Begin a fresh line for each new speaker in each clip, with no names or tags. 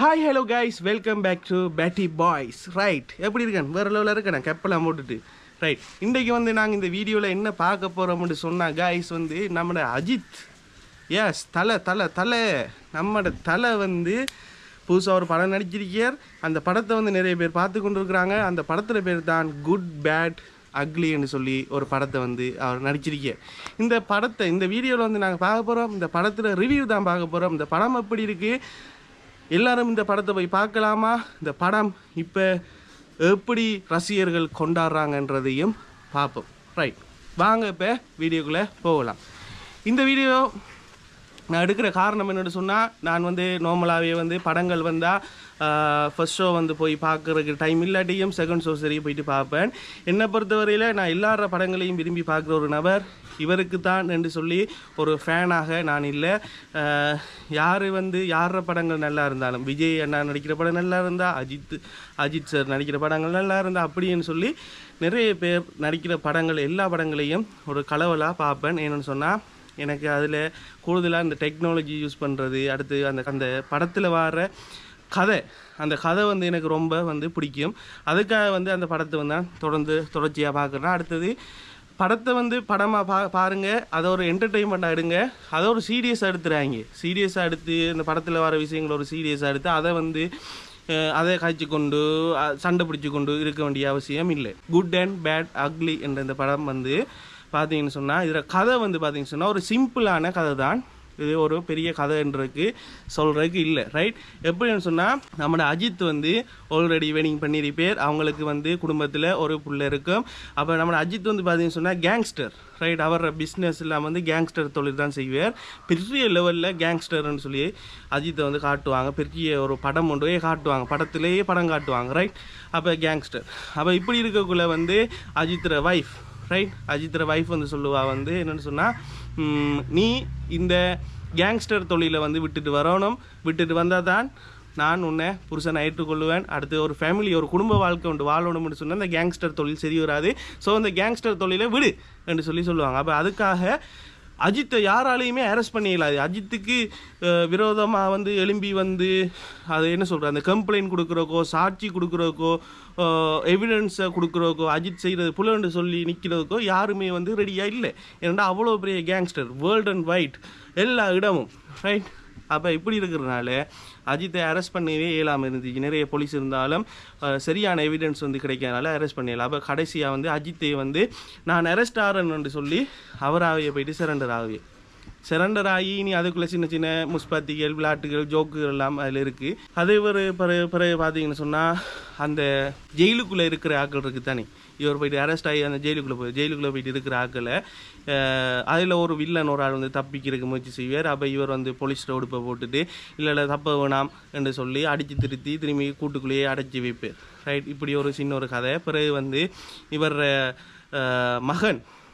Hi hello guys, welcome back to Petty Boys. Right, எப்படி இருக்கேன்? வேறு லெவலில் இருக்கேன் கப்பலாம் போட்டுட்டு. ரைட், இன்றைக்கி வந்து நாங்கள் இந்த வீடியோவில் என்ன பார்க்க போகிறோம்னு சொன்னால் கைஸ் வந்து நம்மளோட அஜித், எஸ் தலை நம்மளோட தலை வந்து புதுசாக ஒரு படம் நடிச்சிருக்கார். அந்த படத்தை வந்து நிறைய பேர் பார்த்து கொண்டு இருக்கிறாங்க. அந்த படத்தில் பேர் தான் குட் பேட் அக்லின்னு சொல்லி ஒரு படத்தை வந்து அவர் நடிச்சிருக்கார். இந்த படத்தை இந்த வீடியோவில் வந்து நாங்கள் பார்க்க போகிறோம். இந்த படத்தில் ரிவ்யூ தான் பார்க்க போகிறோம். இந்த படம் எப்படி இருக்குது, எல்லாரும் இந்த படத்தை போய் பார்க்கலாமா, இந்த படம் இப்போ எப்படி ரசிகர்கள் கொண்டாடுறாங்கன்றதையும் பார்ப்போம். ரைட், வாங்க இப்போ வீடியோக்குள்ளே போகலாம். இந்த வீடியோ நான் எடுக்கிற காரணம் என்னென்னு சொன்னால், நான் வந்து நார்மலாகவே வந்து படங்கள் வந்தால் ஃபர்ஸ்ட் ஷோ வந்து போய் பார்க்குறதுக்கு டைம் இல்லாட்டியும் செகண்ட் ஷோ சரி போயிட்டு பார்ப்பேன். என்னை பொறுத்தவரையில் நான் எல்லார படங்களையும் விரும்பி பார்க்குற ஒரு நபர் இவருக்கு தான் என்று சொல்லி ஒரு ஃபேனாக நான் இல்லை. யார படங்கள் நல்லா இருந்தாலும், விஜய் அண்ணா நடிக்கிற படம் நல்லா இருந்தால், அஜித் சார் நடிக்கிற படங்கள் நல்லா இருந்தால், அப்படின்னு சொல்லி நிறைய பேர் நடிக்கிற படங்கள் எல்லா படங்களையும் ஒரு கலவலாக பார்ப்பேன். என்னென்னு சொன்னால், எனக்கு அதில் கூடுதலாக இந்த டெக்னாலஜி யூஸ் பண்ணுறது, அடுத்து அந்த படத்தில் வர அந்த கதை வந்து எனக்கு ரொம்ப வந்து பிடிக்கும். அதுக்காக வந்து அந்த படத்தை வந்து நான் தொடர்ச்சியாக பார்க்குறேன். அடுத்தது படத்தை வந்து படமாக பாருங்கள், அதை ஒரு என்டர்டெயின்மெண்ட்டாக எடுங்க, அதை ஒரு சீரியஸாக எடுத்துறாங்க. சீரியஸாக எடுத்து இந்த படத்தில் வர விஷயங்களை ஒரு சீரியஸாக எடுத்து அதை காய்ச்சி கொண்டு சண்டை பிடிச்சி கொண்டு இருக்க வேண்டிய அவசியம் இல்லை. குட் அண்ட் பேட் அக்லி என்ற இந்த படம் வந்து பார்த்தீங்கன்னு சொன்னால், இதில் கதை வந்து பார்த்தீங்கன்னு சொன்னால் ஒரு சிம்பிளான கதை தான். இது ஒரு பெரிய கதைன்றதுக்கு சொல்கிறதுக்கு இல்லை. ரைட், எப்படின்னு சொன்னால், நம்மளோட அஜித் வந்து ஆல்ரெடி வெட்டிங் பண்ணியிருப்பார். அவங்களுக்கு வந்து குடும்பத்தில் ஒரு பிள்ளை இருக்கும். அப்போ நம்மளோட அஜித் வந்து பார்த்தீங்கன்னு சொன்னால் கேங்ஸ்டர். ரைட், அவர் பிஸ்னஸ் இல்லாமல் வந்து கேங்ஸ்டர் தொழில் தான் செய்வார். பெரிய லெவலில் கேங்ஸ்டர்னு சொல்லி அஜித்தை வந்து காட்டுவாங்க. பெரிய ஒரு படம் ஒன்றே காட்டுவாங்க, படத்துலேயே படம் காட்டுவாங்க. ரைட், அப்போ கேங்ஸ்டர். அப்போ இப்படி இருக்கக்குள்ளே வந்து அஜித்தோட வைஃப், ரைட், அஜித்தோட வைஃப் வந்து சொல்லுவா வந்து என்னென்னு சொன்னால், நீ இந்த கேங்ஸ்டர் தொழிலை வந்து விட்டுட்டு வந்தால் தான் நான் உன்னை புருஷனை ஏற்றுக்கொள்ளுவேன். அடுத்து ஒரு ஃபேமிலி, ஒரு குடும்ப வாழ்க்கை ஒன்று வாழணும்னு சொன்னால் இந்த கேங்ஸ்டர் தொழில் சரி வராது. ஸோ இந்த கேங்ஸ்டர் தொழிலை விடு என்று சொல்லுவாங்க. அப்போ அதுக்காக அஜித்தை யாராலையுமே அரெஸ்ட் பண்ணிடலாது. அஜித்துக்கு விரோதமாக வந்து எழும்பி வந்து அது என்ன சொல்கிற, அந்த கம்ப்ளைண்ட் கொடுக்குறக்கோ, சாட்சி கொடுக்குறக்கோ, எவிடன்ஸை கொடுக்குறக்கோ, அஜித் செய்கிறது புலன்னு சொல்லி நிற்கிறதுக்கோ யாருமே வந்து ரெடியாக இல்லை. ஏன்னா அவ்வளோ பெரிய கேங்ஸ்டர், வேர்ல்டு அண்ட் வைட் எல்லா இடமும். ரைட், அப்போ இப்படி இருக்கிறதுனால அஜித்தை அரெஸ்ட் பண்ணவே இயலாமல் இருந்துச்சு. நிறைய போலீஸ் இருந்தாலும் சரியான எவிடன்ஸ் வந்து கிடைக்கிறதுனால அரெஸ்ட் பண்ணிடலாம். அப்போ கடைசியாக வந்து அஜித்தை வந்து நான் அரெஸ்ட் ஆகிறேன்னு சொல்லி அவராகவே போயிட்டு சரண்டர் ஆகி நீ அதுக்குள்ளே சின்ன சின்ன முஸ்பாத்திகள், விளையாட்டுகள், ஜோக்குகள் எல்லாம் அதில் இருக்குது. அதே பிறகு பார்த்தீங்கன்னு சொன்னால், அந்த ஜெயிலுக்குள்ளே இருக்கிற ஆக்கள் இருக்குது தானே, இவர் போயிட்டு அரெஸ்ட் ஆகி அந்த ஜெயிலுக்குள்ளே போயிட்டு இருக்கிற ஆக்களை அதில் ஒரு வில்லன் ஒரு ஆள் வந்து தப்பிக்கிறதுக்கு முயற்சி செய்வார். அப்போ இவர் வந்து போலீஸ் உடுப்பை போட்டுட்டு இல்லை தப்ப வேணாம் என்று சொல்லி அடித்து திரும்பி கூட்டுக்குள்ளேயே அடைச்சி வைப்பார். ரைட், இப்படி ஒரு சின்ன ஒரு கதை. பிறகு வந்து இவர்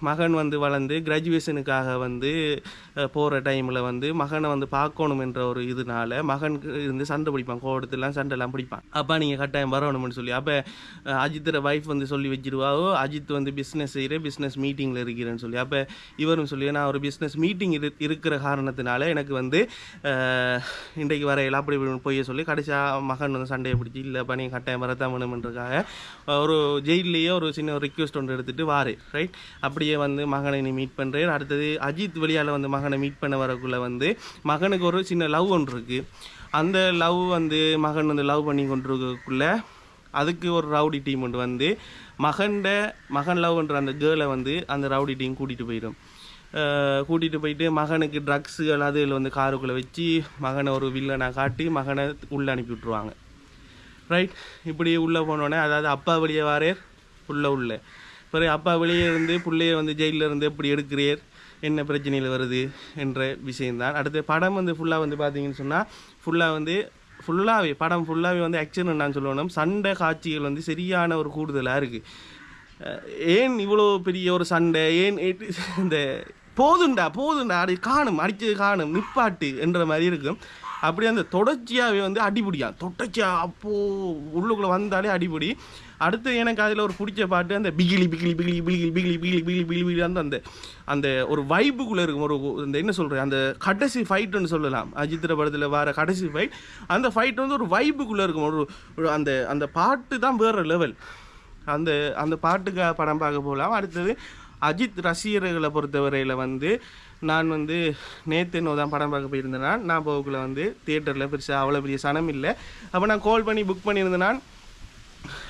மகன் வந்து வளர்ந்து கிராஜுவேஷனுக்காக வந்து போகிற டைமில் வந்து மகனை வந்து பார்க்கணும் என்ற ஒரு இதனால மகனுக்கு இருந்து சண்டை பிடிப்பான், கோவத்துலாம் சண்டைலாம் பிடிப்பான். அப்போ நீங்கள் கட்டாயம் வரணும்னு சொல்லி அப்போ அஜித்தோட வைஃப் வந்து சொல்லி வச்சிருவாவோ, அஜித் வந்து பிஸ்னஸ் மீட்டிங்கில் இருக்கிறேன்னு சொல்லி. அப்போ இவரும் சொல்லி, நான் ஒரு பிஸ்னஸ் மீட்டிங் இருக்கிற காரணத்தினால எனக்கு வந்து இன்றைக்கு வரையில அப்படி போய் சொல்லி கடைசியாக மகன் வந்து சண்டையை பிடிச்சி, இல்லைப்பா நீங்கள் கட்டாயம் வரத்தான் வேணுமென்றதுக்காக ஒரு ஜெயிலேயே ஒரு சின்ன ஒரு ரிக்வெஸ்ட் ஒன்று எடுத்துகிட்டு வாரு. ரைட், அப்படியே வந்து மகனை நீ மீட் பண்ணுறேன். அடுத்தது அஜித் வெளியால் வந்து மகனை மீட் பண்ண வரக்குள்ளே வந்து மகனுக்கு ஒரு சின்ன லவ் ஒன்று இருக்குது. அந்த லவ் வந்து மகன் வந்து லவ் பண்ணி கொண்டிருக்கக்குள்ள அதுக்கு ஒரு ரவுடி டீம் ஒன்று வந்து மகன் லவ் பண்ணுற அந்த கேர்ளை வந்து அந்த ரவுடி டீம் கூட்டிகிட்டு போயிட்டு மகனுக்கு ட்ரக்ஸுகள் அதில் வந்து காருக்குள்ளே வச்சு மகனை ஒரு வில்லனை காட்டி மகனை உள்ளே அனுப்பி விட்ருவாங்க. ரைட், இப்படி உள்ளே போனோடனே, அதாவது அப்பா வெளியே வாரேர் உள்ளே பிறகு அப்பா வெளியே இருந்து பிள்ளைய வந்து ஜெயிலில் இருந்து எப்படி எடுக்கிறீர், என்ன பிரச்சனையில் வருது என்ற விஷயந்தான். அடுத்து படம் வந்து ஃபுல்லாக வந்து பார்த்தீங்கன்னு சொன்னால் படம் ஃபுல்லாகவே வந்து ஆக்ஷன் நான் சொல்லணும். சண்டை காட்சிகள் வந்து சரியான ஒரு கூடுதலாக இருக்குது. ஏன் இவ்வளோ பெரிய ஒரு சண்டை, ஏன் இந்த போதுண்டா அடி அடித்தது காணும் நிப்பாட்டு என்ற மாதிரி இருக்கும். அப்படி அந்த தொடர்ச்சியாகவே வந்து அடிப்படியா தொடர்ச்சியாக அப்போது உள்ளுக்குள்ளே வந்தாலே அடிப்படி. அடுத்து எனக்கு அதில் ஒரு பிடிச்ச பாட்டு அந்த பிகிலி பிகிலி பிகிலி பிகிலி பிகிலி பிகிலி பிகிலி பிகிலி பிகிலி அந்த அந்த ஒரு வைப்புக்குள்ளே இருக்கும். ஒரு இந்த என்ன சொல்கிறேன் அந்த கடைசி ஃபைட்டுன்னு சொல்லலாம், அஜித்திர படத்தில் வர கடைசி ஃபைட். அந்த ஃபைட் வந்து ஒரு வைப்புக்குள்ளே இருக்கும். ஒரு அந்த அந்த பாட்டு தான் வேறு லெவல். அந்த அந்த பாட்டுக்கு படம் பார்க்க போகலாம். அடுத்தது அஜித் ரசிகர்களை பொறுத்தவரையில் வந்து நான் வந்து நேற்று இன்னும் தான் படம் பார்க்க போயிருந்தேன்னா, நான் போகக்குள்ள வந்து தியேட்டரில் பெருசாக அவ்வளோ பெரிய சனம் இல்லை. அப்போ நான் கால் பண்ணி புக் பண்ணியிருந்தேன்னா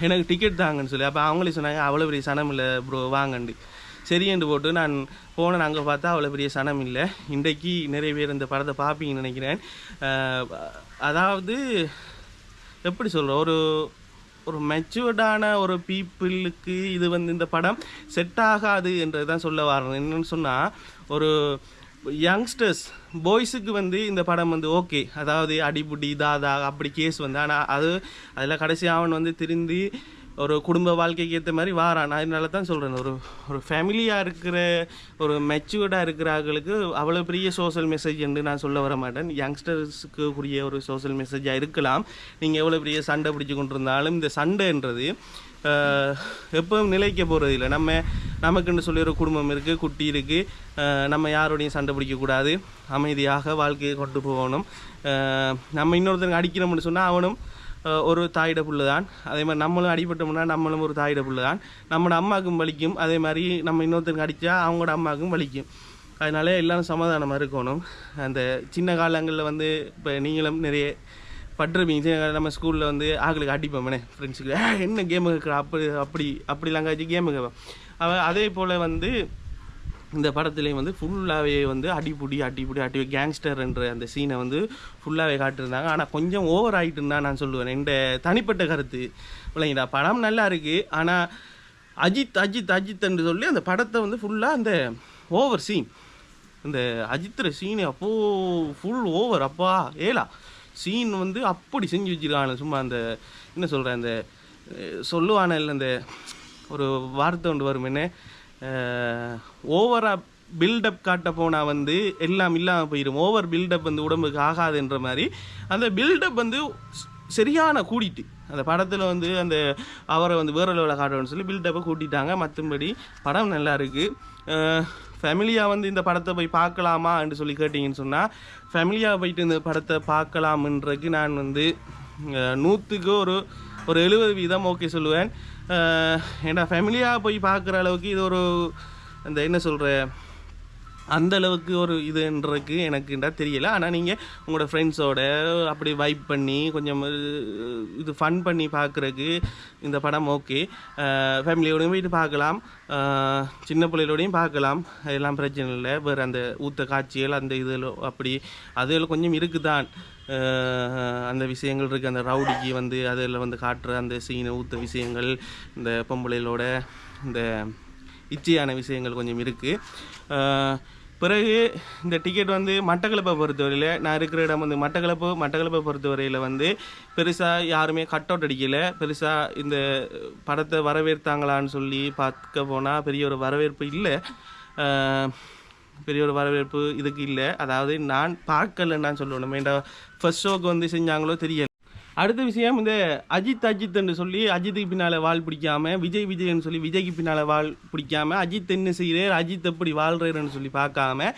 எனக்கு டிக்கெட் தாங்கன்னு சொல்லி. அப்போ அவங்களே சொன்னாங்க அவ்வளோ பெரிய சனம் இல்லை ப்ரோ வாங்கண்டு. சரின்னு போட்டு நான் போனேன். அங்கே பார்த்தா அவ்வளோ பெரிய சனம் இல்லை. இன்றைக்கு நிறைய பேர் இந்த படத்தை பார்ப்பீங்கன்னு நினைக்கிறேன். அதாவது எப்படி சொல்கிறேன், ஒரு மெச்சூர்டான ஒரு பீப்புளுக்கு இது வந்து இந்த படம் செட் ஆகாது என்றது தான் சொல்ல வரேன். என்னென்னு சொன்னால் ஒரு யங்ஸ்டர்ஸ் பாய்ஸுக்கு வந்து இந்த படம் வந்து ஓகே, அதாவது அடிபுடி தாதா அப்படி கேஸ் வந்து. ஆனால் அதில் கடைசி அவன் வந்து திருந்தி ஒரு குடும்ப வாழ்க்கைக்கு ஏற்ற மாதிரி வாரான். நான் அதனால தான் சொல்கிறேன், ஒரு ஃபேமிலியாக இருக்கிற ஒரு மெச்சூர்டாக இருக்கிறவர்களுக்கு அவ்வளோ பெரிய சோஷியல் மெசேஜ் என்று நான் சொல்ல வர மாட்டேன். யங்ஸ்டர்ஸுக்கு கூடிய ஒரு சோஷியல் மெசேஜாக இருக்கலாம். நீங்கள் எவ்வளோ பெரிய சண்டை பிடிச்சி கொண்டிருந்தாலும் இந்த சண்டைன்றது எப்பவும் நிலைக்க போகிறது இல்லை. நமக்குன்னு சொல்லி ஒரு குடும்பம் இருக்குது, குட்டி இருக்குது. நம்ம யாரோடையும் சண்டை பிடிக்கக்கூடாது, அமைதியாக வாழ்க்கையை கொண்டு போகணும். நம்ம இன்னொருத்தருக்கு அடிக்கிறோம்னு சொன்னால் அவனும் ஒரு தாயிட புள்ளு தான். அதே மாதிரி நம்மளும் அடிபட்டோம்னா நம்மளும் ஒரு தாயிட புள்ளு தான். நம்மளோட அம்மாவுக்கும் வலிக்கும், அதே மாதிரி நம்ம இன்னொருத்தருக்கு அடித்தா அவங்களோட அம்மாவுக்கும் வலிக்கும். அதனால எல்லோரும் சமாதானமாக இருக்கணும். அந்த சின்ன காலங்களில் வந்து இப்போ நீங்களும் நிறைய பட்டுருப்பீங்க. நம்ம ஸ்கூலில் வந்து ஆகளுக்கு அடிப்போம்னே ஃப்ரெண்ட்ஸுக்கு, என்ன கேமு இருக்கிற அப்படிலாம் காய்ச்சி கேமுக்கு. அதே போல் வந்து இந்த படத்துலேயும் வந்து ஃபுல்லாகவே வந்து அடிப்புடி கேங்ஸ்டர் என்ற அந்த சீனை வந்து ஃபுல்லாகவே காட்டியிருந்தாங்க. ஆனால் கொஞ்சம் ஓவர் ஆகிட்டுன்னு தான் நான் சொல்லுவேன். இந்த தனிப்பட்ட கருத்து இல்லைங்கடா. படம் நல்லா இருக்குது, ஆனால் அஜித் என்று சொல்லி அந்த படத்தை வந்து ஃபுல்லாக அந்த ஓவர் சீன், இந்த அஜித்துற சீனு அப்போது ஃபுல் ஓவர். அப்பா ஏலா சீன் வந்து அப்படி செஞ்சு வச்சுருக்காங்க. சும்மா அந்த என்ன சொல்கிறேன், அந்த சொல்லுவான இல்லை, அந்த ஒரு வார்த்தை ஒன்று வரும், என்ன ஓவராக பில்டப் காட்ட போனால் வந்து எல்லாம் இல்லாமல் போயிடும். ஓவர் பில்டப் வந்து உடம்புக்கு ஆகாதுன்ற மாதிரி அந்த பில்டப் வந்து சரியான கூட்டிட்டு அந்த படத்தில் வந்து அந்த அவரை வந்து வேறு லெவலில் காட்டணும்னு சொல்லி பில்டப்பை கூட்டிட்டாங்க. மற்றபடி படம் நல்லா இருக்குது. ஃபேமிலியாக வந்து இந்த படத்தை போய் பார்க்கலாமா என்று சொல்லி கேட்டிங்கன்னு சொன்னால், ஃபேமிலியாக போயிட்டு இந்த படத்தை பார்க்கலாம்ன்றதுக்கு நான் வந்து 100க்கு ஒரு 70% ஓகே சொல்லுவேன். ஏன்னா ஃபேமிலியாக போய் பார்க்குற அளவுக்கு இது ஒரு அந்த என்ன சொல்கிற அந்தளவுக்கு ஒரு இதுன்றதுக்கு எனக்குண்டா தெரியலை. ஆனால் நீங்கள் உங்களோட ஃப்ரெண்ட்ஸோட அப்படி வைப் பண்ணி கொஞ்சம் இது ஃபன் பண்ணி பார்க்குறதுக்கு இந்த படம் ஓகே. ஃபேமிலியோடையும் போயிட்டு பார்க்கலாம், சின்ன பிள்ளைகளோடையும் பார்க்கலாம், அதெல்லாம் பிரச்சனை இல்லை. வேறு அந்த ஊத்த காட்சிகள் அந்த இதில் அப்படி அதில் கொஞ்சம் இருக்குதான் அந்த விஷயங்கள் இருக்குது. அந்த ரவுடிக்கு வந்து அதில் வந்து காட்டுற அந்த சீனை ஊத்த விஷயங்கள், இந்த பொம்பளைகளோட இந்த இச்சையான விஷயங்கள் கொஞ்சம் இருக்குது. பிறகு இந்த டிக்கெட் வந்து மட்டக்களப்பை பொறுத்தவரையில், நான் இருக்கிற இடம் வந்து மட்டக்களப்பை பொறுத்தவரையில் வந்து பெருசாக யாருமே கட் அவுட் அடிக்கலை. பெருசாக இந்த படத்தை வரவேற்றாங்களான்னு சொல்லி பார்க்க போனால் பெரிய ஒரு வரவேற்பு இல்லை. பெரிய ஒரு வரவேற்பு இதுக்கு இல்லை. அதாவது நான் பார்க்கலன்னு நான் சொல்லணும். ஏன்டா ஃபர்ஸ்ட் ஷோக்கு வந்து செஞ்சாங்களோ தெரியல. அடுத்த விஷயம், இந்த அஜித்ன்னு சொல்லி அஜித்துக்கு பின்னால் வாழ் பிடிக்காமல் விஜய்ன்னு சொல்லி விஜய்க்கு பின்னால் வாழ் பிடிக்காமல் அஜித் என்ன செய்கிறார், அஜித் எப்படி வாழ்கிறாருன்னு சொல்லி பார்க்காம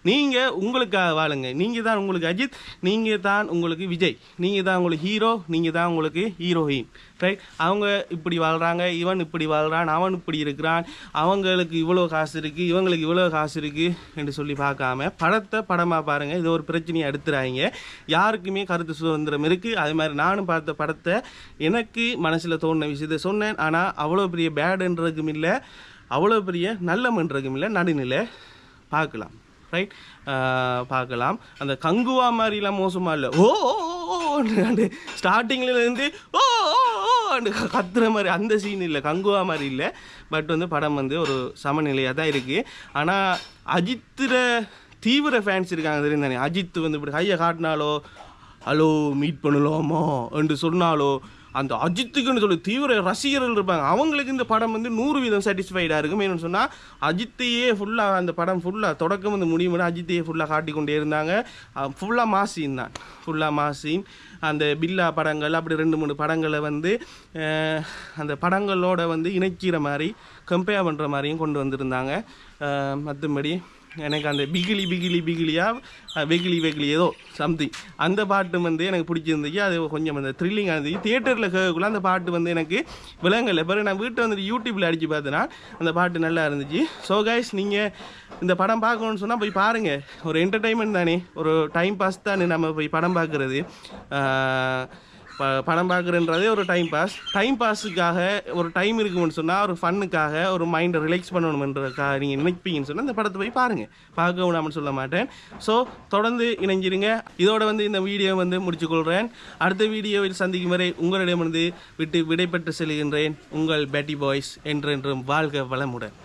நீங்கள் உங்களுக்காக வாழுங்க. நீங்கள் தான் உங்களுக்கு அஜித், நீங்கள் தான் உங்களுக்கு விஜய், நீங்கள் தான் உங்களுக்கு ஹீரோ, நீங்கள் தான் உங்களுக்கு ஹீரோயின், ரைட்? அவங்க இப்படி வாழ்கிறாங்க, இவன் இப்படி வாழ்கிறான், அவன் இப்படி இருக்கிறான், அவங்களுக்கு இவ்வளோ காசு இருக்குது, இவங்களுக்கு இவ்வளோ காசு இருக்குது என்று சொல்லி பார்க்காம படத்தை படமாக பாருங்கள். இது ஒரு பிரச்சனையை எடுத்துறாங்க. யாருக்குமே கருத்து சுதந்திரம் இருக்குது. அதே மாதிரி நானும் பார்த்த படத்தை எனக்கு மனசில் தோணுன விஷயத்தை சொன்னேன். ஆனால் அவ்வளோ பெரிய பேடுன்றதுக்கும் இல்லை, அவ்வளோ பெரிய நல்லமன்றதுக்கும் இல்லை, நடுநிலை பார்க்கலாம், ரைட்? பார்க்கலாம். அந்த கங்குவா மாதிரிலாம் மோசமாக இல்லை. ஓ ஸ்டார்டிங்லேருந்து ஓ கத்துற மாதிரி அந்த சீன் இல்லை, கங்குவா மாதிரி இல்லை. பட் வந்து படம் வந்து ஒரு சமநிலையாக தான் இருக்குது. ஆனால் அஜித்துற தீவிர ஃபேன்ஸ் இருக்காங்க தெரியும் தானே. அஜித் வந்து இப்படி கையை காட்டினாலோ ஹலோ மீட் பண்ணலாமா என்று சொன்னாலோ அந்த அஜித்துக்குன்னு சொல்லி தீவிர ரசிகர்கள் இருப்பாங்க, அவங்களுக்கு இந்த படம் வந்து 100% சாட்டிஸ்ஃபைடாக இருக்கும். ஏன்னு சொன்னால் அஜித்தையே ஃபுல்லாக அந்த படம் ஃபுல்லாக தொடக்கம் வந்து முடியும் அஜித்தையே ஃபுல்லாக காட்டிக்கொண்டே இருந்தாங்க. ஃபுல்லாக மாசின் தான், ஃபுல்லாக மாசின். அந்த பில்லா படங்கள் அப்படி 2-3 படங்களை வந்து அந்த படங்களோட வந்து இணைக்கிற மாதிரி கம்பேர் பண்ணுற மாதிரியும் கொண்டு வந்திருந்தாங்க. மற்றபடி எனக்கு அந்த பிகிலி பிகிலி பிகிலியா வெகிலி வெகிலி ஏதோ சம்திங் அந்த பாட்டு வந்து எனக்கு பிடிச்சிருந்துச்சு. அது கொஞ்சம் அந்த த்ரில்லிங்காக இருந்துச்சு. தியேட்டரில் கேட்கக்குள்ள அந்த பாட்டு வந்து எனக்கு விலங்கலை. பிறகு நான் வீட்டை வந்துட்டு யூடியூப்பில் அடித்து பார்த்தேன்னா அந்த பாட்டு நல்லா இருந்துச்சு. ஸோ கைஸ், நீங்கள் இந்த படம் பார்க்கணுன்னு சொன்னால் போய் பாருங்கள். ஒரு என்டர்டைன்மெண்ட் தானே, ஒரு டைம் பாஸ் தானே நம்ம போய் படம் பார்க்குறது. படம் பார்க்குறன்றதே ஒரு டைம் பாஸுக்காக ஒரு டைம் இருக்குன்னு சொன்னால் ஒரு ஃபன்னுக்காக ஒரு மைண்டை ரிலாக்ஸ் பண்ணணுன்றதுக்காக நீங்கள் நினைப்பீங்கன்னு சொன்னால் இந்த படத்தை போய் பாருங்கள். பார்க்க விடாமல் சொல்ல மாட்டேன். ஸோ தொடர்ந்து இணைஞ்சிருங்க. இதோட வந்து இந்த வீடியோ வந்து முடிச்சுக்கொள்கிறேன். அடுத்த வீடியோவில் சந்திக்கும் வரை உங்களிடமிருந்து விடைபெற்று செல்கின்றேன். உங்கள் பேட்டி பாய்ஸ் என்றென்றும் வாழ்க வளமுடன்.